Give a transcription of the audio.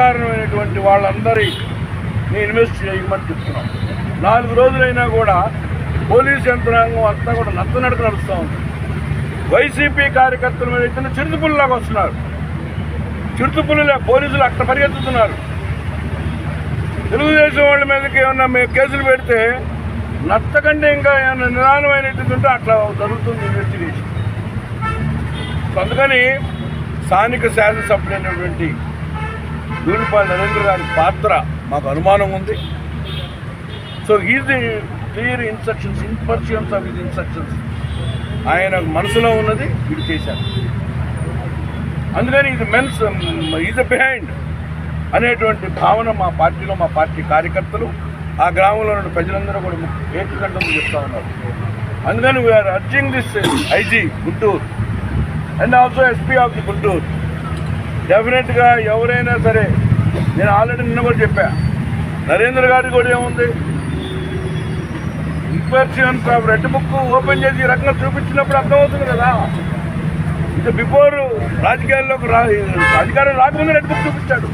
కారణమైనటువంటి వాళ్ళందరినీ ఇన్వెస్ట్ చేయమని చెప్తున్నాం. 4 రోజులైనా కూడా పోలీస్ యంత్రాంగం అంతా కూడా నత్తనడక నడుస్తూ ఉంది. వైసీపీ కార్యకర్తల మీద అయితే చిరుతుపుల్లాగా వస్తున్నారు. చిరుతుపుల్లే పోలీసులు అక్కడ పరిగెత్తుతున్నారు. తెలుగుదేశం వాళ్ళ మీదకి ఏమన్నా మేము కేసులు పెడితే నత్తకంటే ఇంకా ఏమన్నా నిదానమైనటువంటి ఉంటే అట్లా జరుగుతుంది ఇన్వెస్టిగేషన్. అందుకని స్థానిక శాసనసభ్యులైనటువంటి దూలిపాల్ నరేంద్ర గారి పాత్ర మాకు అనుమానం ఉంది. So is the clear instructions, inversions of his instructions ఆయన మనసులో ఉన్నది వీడు చేశారు. అందుకని ఇది మెన్స్ ఈజ్ బిహైండ్ అనేటువంటి భావన మా పార్టీలో, మా పార్టీ కార్యకర్తలు, ఆ గ్రామంలో ఉన్న ప్రజలందరూ కూడా ఏకకంఠంతో చెప్తా ఉన్నారు. అందుకని we are urging this IG Guntur and also SP of the Guntur, డెఫినెట్గా ఎవరైనా సరే, నేను ఆల్రెడీ నిన్న కూడా చెప్పా, నరేంద్ర గారికి కూడా ఏముంది, inspections of red book open చేసి ఈ రకంగా చూపించినప్పుడు అర్థమవుతుంది కదా. ఇది బిఫోర్ రాజకీయాల్లోకి అధికారం రాకముందు రెడ్ బుక్ చూపించాడు.